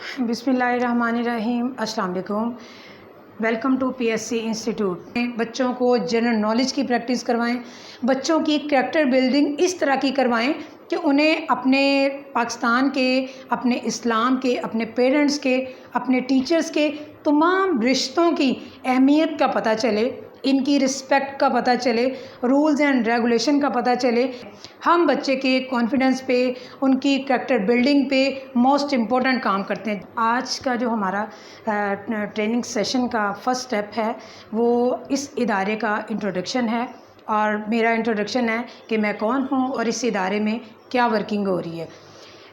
بسم اللہ الرحمن الرحیم۔ السلام علیکم، welcome to P S C institute. بچوں کو جنرل نالج کی پریکٹس کروائیں، بچوں کی کریکٹر بلڈنگ اس طرح کی کروائیں کہ انہیں اپنے پاکستان کے، اپنے اسلام کے، اپنے پیرنٹس کے، اپنے ٹیچرز کے تمام رشتوں کی اہمیت کا پتہ چلے، ان کی رسپیکٹ کا پتہ چلے، رولز اینڈ ریگولیشن کا پتہ چلے۔ ہم بچے کے کانفیڈنس پہ، ان کی کریکٹر بلڈنگ پہ موسٹ امپورٹنٹ کام کرتے ہیں۔ آج کا جو ہمارا ٹریننگ سیشن کا فرسٹ اسٹیپ ہے وہ اس ادارے کا انٹروڈکشن ہے، اور میرا انٹروڈکشن ہے کہ میں کون ہوں اور اس ادارے میں کیا ورکنگ ہو رہی ہے۔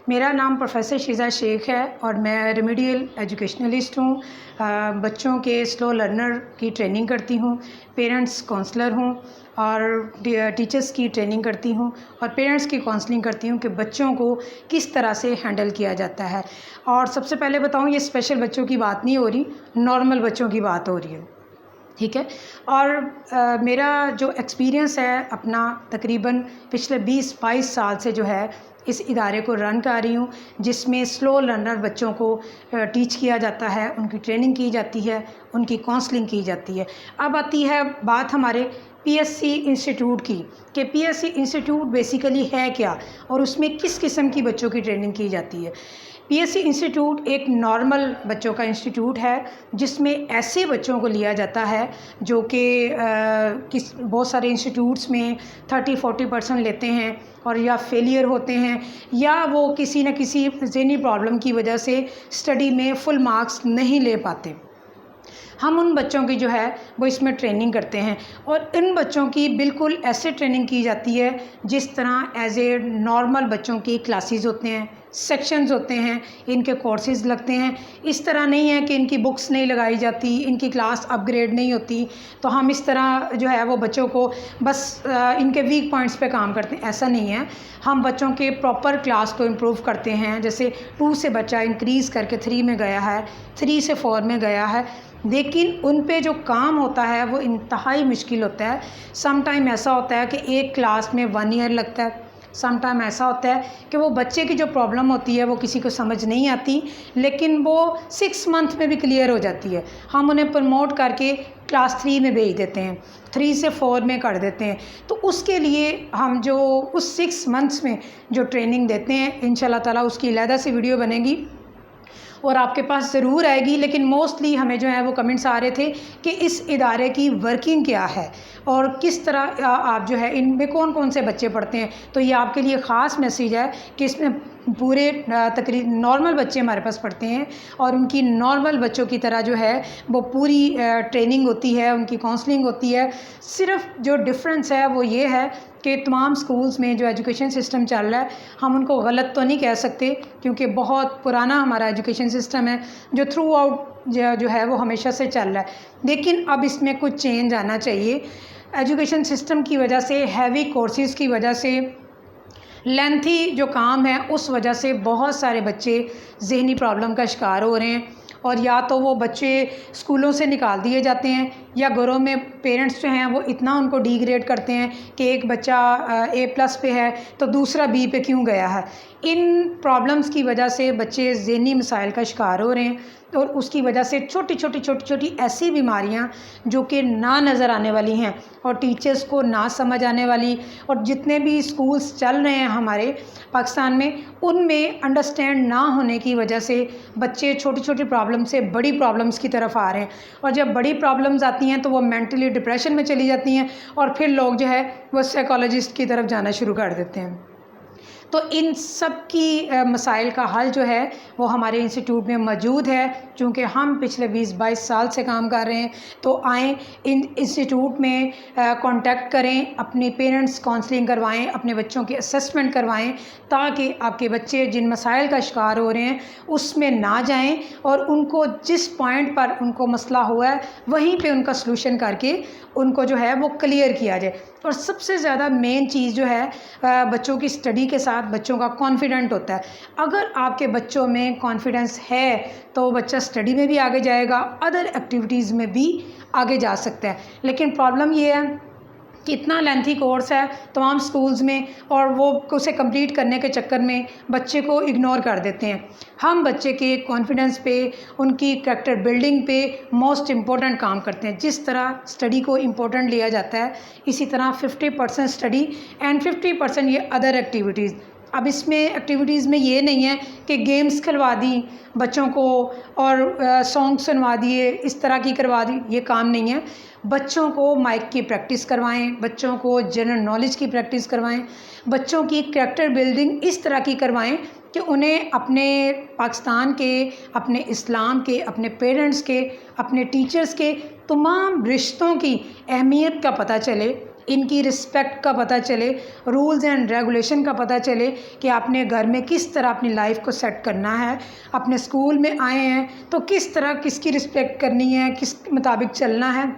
میرا نام پروفیسر شیزہ شیخ ہے اور میں ریمیڈیل ایجوکیشنلسٹ ہوں۔ بچوں کے سلو لرنر کی ٹریننگ کرتی ہوں، پیرنٹس کونسلر ہوں، اور ٹیچرز کی ٹریننگ کرتی ہوں، اور پیرنٹس کی کونسلنگ کرتی ہوں کہ بچوں کو کس طرح سے ہینڈل کیا جاتا ہے۔ اور سب سے پہلے بتاؤں، یہ اسپیشل بچوں کی بات نہیں ہو رہی، نارمل بچوں کی بات ہو رہی ہے، ٹھیک ہے۔ اور میرا جو ایکسپیرینس ہے اپنا، تقریباً پچھلے 20-22 سال سے جو ہے اس ادارے کو رن کر رہی ہوں، جس میں سلو لرنر بچوں کو ٹیچ کیا جاتا ہے، ان کی ٹریننگ کی جاتی ہے، ان کی کونسلنگ کی جاتی ہے۔ اب آتی ہے بات ہمارے پی ایس سی انسٹیٹیوٹ کی، کہ P S C institute basically ہے کیا اور اس میں کس قسم کی بچوں کی ٹریننگ کی جاتی ہے۔ پی ایس سی انسٹیٹیوٹ ایک نارمل بچوں کا انسٹیٹیوٹ ہے جس میں ایسے بچوں کو لیا جاتا ہے جو کہ بہت سارے انسٹیٹیوٹس میں 30-40% لیتے ہیں اور یا فیلئر ہوتے ہیں، یا وہ کسی نہ کسی ذہنی پرابلم کی وجہ سے اسٹڈی میں فل مارکس نہیں لے پاتے۔ ہم ان بچوں کی جو ہے وہ اس میں ٹریننگ کرتے ہیں، اور ان بچوں کی بالکل ایسے ٹریننگ کی جاتی ہے جس طرح ایز اے نارمل بچوں کی کلاسز ہوتے ہیں، سیکشنز ہوتے ہیں، ان کے کورسز لگتے ہیں۔ اس طرح نہیں ہے کہ ان کی بکس نہیں لگائی جاتی، ان کی کلاس اپ گریڈ نہیں ہوتی، تو ہم اس طرح جو ہے وہ بچوں کو بس ان کے ویک پوائنٹس پہ کام کرتے ہیں، ایسا نہیں ہے۔ ہم بچوں کے پراپر کلاس کو امپروو کرتے ہیں، جیسے 2 سے بچہ انکریز کر کے 3 میں گیا ہے، 3 سے 4 میں گیا ہے، لیکن ان پہ جو کام ہوتا ہے وہ انتہائی مشکل ہوتا ہے۔ سم ٹائم ایسا ہوتا ہے کہ ایک کلاس میں 1 ایئر لگتا ہے، سم ٹائم ایسا ہوتا ہے کہ وہ بچے کی جو پرابلم ہوتی ہے وہ کسی کو سمجھ نہیں آتی، لیکن وہ 6 منتھ میں بھی کلیئر ہو جاتی ہے۔ ہم انہیں پروموٹ کر کے کلاس 3 میں بھیج دیتے ہیں، 3 سے 4 میں کر دیتے ہیں۔ تو اس کے لیے ہم جو اس 6 منتھس میں جو ٹریننگ دیتے ہیں، انشاءاللہ تعالیٰ اس کی علیحدہ سی ویڈیو بنے گی اور آپ کے پاس ضرور آئے گی، لیکن موسٹلی ہمیں جو ہے وہ کمنٹس آ رہے تھے کہ اس ادارے کی ورکنگ کیا ہے اور کس طرح آپ جو ہے ان میں کون کون سے بچے پڑھتے ہیں۔ تو یہ آپ کے لیے خاص میسیج ہے کہ اس میں پورے تقریباً نارمل بچے ہمارے پاس پڑھتے ہیں، اور ان کی نارمل بچوں کی طرح جو ہے وہ پوری ٹریننگ ہوتی ہے، ان کی کونسلنگ ہوتی ہے۔ صرف جو ڈفرینس ہے وہ یہ ہے کہ تمام سکولز میں جو ایجوکیشن سسٹم چل رہا ہے، ہم ان کو غلط تو نہیں کہہ سکتے کیونکہ بہت پرانا ہمارا ایجوکیشن سسٹم ہے جو تھرو آؤٹ جو ہے وہ ہمیشہ سے چل رہا ہے، لیکن اب اس میں کچھ چینج آنا چاہیے۔ ایجوکیشن سسٹم کی وجہ سے، ہیوی کورسز کی وجہ سے، لینتھی جو کام ہے اس وجہ سے بہت سارے بچے ذہنی پرابلم کا شکار ہو رہے ہیں، اور یا تو وہ بچے اسکولوں سے نکال دیے جاتے ہیں، یا گھروں میں پیرنٹس جو ہیں وہ اتنا ان کو ڈی گریڈ کرتے ہیں کہ ایک بچہ A+ پہ ہے تو دوسرا B پہ کیوں گیا ہے۔ ان پرابلمس کی وجہ سے بچے ذہنی مسائل کا شکار ہو رہے ہیں، اور اس کی وجہ سے چھوٹی چھوٹی ایسی بیماریاں جو کہ نہ نظر آنے والی ہیں اور ٹیچرز کو نہ سمجھ آنے والی، اور جتنے بھی اسکولز چل رہے ہیں ہمارے پاکستان میں ان میں انڈرسٹینڈ نہ ہونے کی وجہ سے بچے چھوٹی چھوٹی پرابلم سے بڑی پرابلمس کی طرف آ رہے ہیں، اور جب بڑی پرابلمز آتی ہیں تو وہ مینٹلی ڈپریشن میں چلی جاتی ہیں، اور پھر لوگ جو ہے وہ سائیکالوجسٹ کی طرف جانا شروع کر دیتے ہیں۔ تو ان سب کی مسائل کا حل جو ہے وہ ہمارے انسٹیٹیوٹ میں موجود ہے۔ چونکہ ہم پچھلے 20-22 سال سے کام کر رہے ہیں، تو آئیں ان انسٹیٹیوٹ میں کانٹیکٹ کریں، اپنی پیرنٹس کونسلنگ کروائیں، اپنے بچوں کی اسسمنٹ کروائیں، تاکہ آپ کے بچے جن مسائل کا شکار ہو رہے ہیں اس میں نہ جائیں، اور ان کو جس پوائنٹ پر ان کو مسئلہ ہوا ہے وہیں پہ ان کا سلوشن کر کے ان کو جو ہے وہ کلیئر کیا جائے۔ اور سب سے زیادہ مین چیز جو ہے بچوں کی اسٹڈی کے ساتھ بچوں کا کانفیڈنٹ ہوتا ہے۔ اگر آپ کے بچوں میں کانفیڈنس ہے تو بچہ اسٹڈی میں بھی آگے جائے گا، ادر ایکٹیویٹیز میں بھی آگے جا سکتا ہے۔ لیکن پرابلم یہ ہے کہ اتنا لینتھی کورس ہے تمام سکولز میں، اور وہ اسے کمپلیٹ کرنے کے چکر میں بچے کو اگنور کر دیتے ہیں۔ ہم بچے کے کانفیڈنس پہ، ان کی کریکٹر بلڈنگ پہ موسٹ امپورٹنٹ کام کرتے ہیں۔ جس طرح اسٹڈی کو امپورٹنٹ لیا جاتا ہے، اسی طرح 50% اسٹڈی اینڈ 50% یہ ادر ایکٹیویٹیز۔ اب اس میں ایکٹیویٹیز میں یہ نہیں ہے کہ گیمز کھلوا دیں بچوں کو اور سانگ سنوا دیے، اس طرح کی کروا دی، یہ کام نہیں ہے۔ بچوں کو مائک کی پریکٹس کروائیں، بچوں کو جنرل نالج کی پریکٹس کروائیں، بچوں کی کریکٹر بلڈنگ اس طرح کی کروائیں کہ انہیں اپنے پاکستان کے، اپنے اسلام کے، اپنے پیرنٹس کے، اپنے ٹیچرز کے تمام رشتوں کی اہمیت کا پتہ چلے، ان کی رسپیکٹ کا پتہ چلے، رولز اینڈ ریگولیشن کا پتہ چلے کہ آپ نے گھر میں کس طرح اپنی لائف کو سیٹ کرنا ہے، اپنے اسکول میں آئے ہیں تو کس طرح کس کی رسپیکٹ کرنی ہے، کس مطابق چلنا ہے۔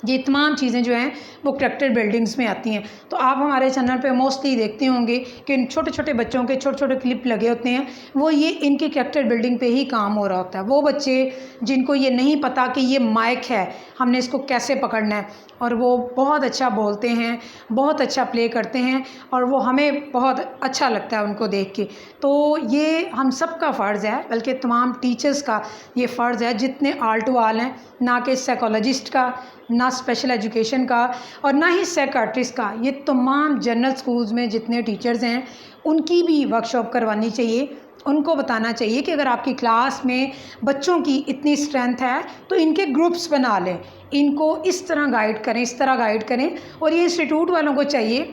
یہ تمام چیزیں جو ہیں وہ کریکٹر بلڈنگز میں آتی ہیں۔ تو آپ ہمارے چینل پہ موسٹلی دیکھتے ہوں گے کہ ان چھوٹے چھوٹے بچوں کے چھوٹے چھوٹے کلپ لگے ہوتے ہیں، وہ یہ ان کی کریکٹر بلڈنگ پہ ہی کام ہو رہا ہوتا ہے۔ وہ بچے جن کو یہ نہیں پتہ کہ یہ مائک ہے، ہم نے اس کو کیسے پکڑنا ہے، اور وہ بہت اچھا بولتے ہیں، بہت اچھا پلے کرتے ہیں، اور وہ ہمیں بہت اچھا لگتا ہے ان کو دیکھ کے۔ تو یہ ہم سب کا فرض ہے، بلکہ تمام ٹیچرز کا یہ فرض ہے، جتنے آل ٹو آل ہیں، نہ کہ سائیکالوجسٹ کا، نہ اسپیشل ایجوکیشن کا، اور نہ ہی سائیکاٹرسٹ کا۔ یہ تمام جنرل سکولز میں جتنے ٹیچرز ہیں ان کی بھی ورکشاپ کروانی چاہیے۔ ان کو بتانا چاہیے کہ اگر آپ کی کلاس میں بچوں کی اتنی اسٹرینتھ ہے تو ان کے گروپس بنا لیں، ان کو اس طرح گائیڈ کریں، اس طرح گائیڈ کریں۔ اور یہ انسٹیٹیوٹ والوں کو چاہیے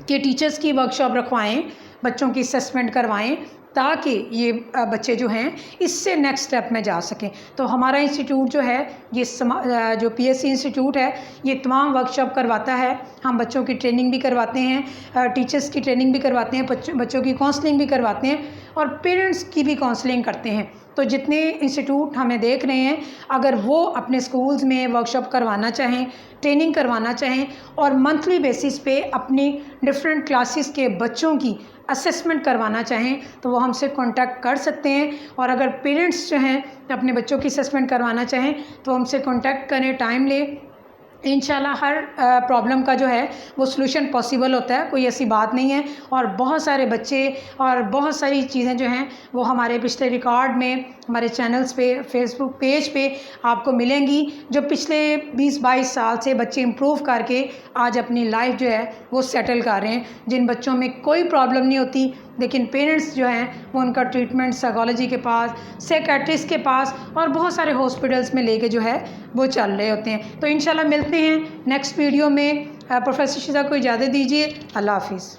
کہ ٹیچرز کی ورکشاپ رکھوائیں، بچوں کی اسسمنٹ کروائیں، تاکہ یہ بچے جو ہیں اس سے نیکسٹ اسٹیپ میں جا سکیں۔ تو ہمارا انسٹیٹیوٹ جو ہے، یہ جو پی ایس سی انسٹیٹیوٹ ہے، یہ تمام ورکشاپ کرواتا ہے۔ ہم بچوں کی ٹریننگ بھی کرواتے ہیں، ٹیچرز کی ٹریننگ بھی کرواتے ہیں، بچوں کی کاؤنسلنگ بھی کرواتے ہیں، اور پیرنٹس کی بھی کاؤنسلنگ کرتے ہیں۔ تو جتنے انسٹیٹیوٹ ہمیں دیکھ رہے ہیں، اگر وہ اپنے سکولز میں ورکشاپ کروانا چاہیں، ٹریننگ کروانا چاہیں، اور منتھلی بیسس پہ اپنی ڈفرینٹ کلاسز کے بچوں کی اسسمنٹ کروانا چاہیں تو وہ ہم سے کانٹیکٹ کر سکتے ہیں۔ اور اگر پیرنٹس جو ہیں اپنے بچوں کی اسسمنٹ کروانا چاہیں تو ہم سے کانٹیکٹ کریں، ٹائم لیں۔ انشاءاللہ ہر پرابلم کا جو ہے وہ سلوشن پاسیبل ہوتا ہے، کوئی ایسی بات نہیں ہے۔ اور بہت سارے بچے اور بہت ساری چیزیں جو ہیں وہ ہمارے پچھلے ریکارڈ میں، ہمارے چینلز پہ، فیس بک پیج پہ آپ کو ملیں گی، جو پچھلے 20-22 سال سے بچے امپروو کر کے آج اپنی لائف جو ہے وہ سیٹل کر رہے ہیں، جن بچوں میں کوئی پرابلم نہیں ہوتی، لیکن پیرنٹس جو ہیں وہ ان کا ٹریٹمنٹ سائیکالوجی کے پاس، سائیکیٹرسٹ کے پاس، اور بہت سارے ہاسپٹلس میں لے کے جو ہے وہ چل رہے ہوتے ہیں۔ تو انشاءاللہ ملتے ہیں نیکسٹ ویڈیو میں۔ پروفیسر شیزہ کو اجازت دیجیے، اللہ حافظ۔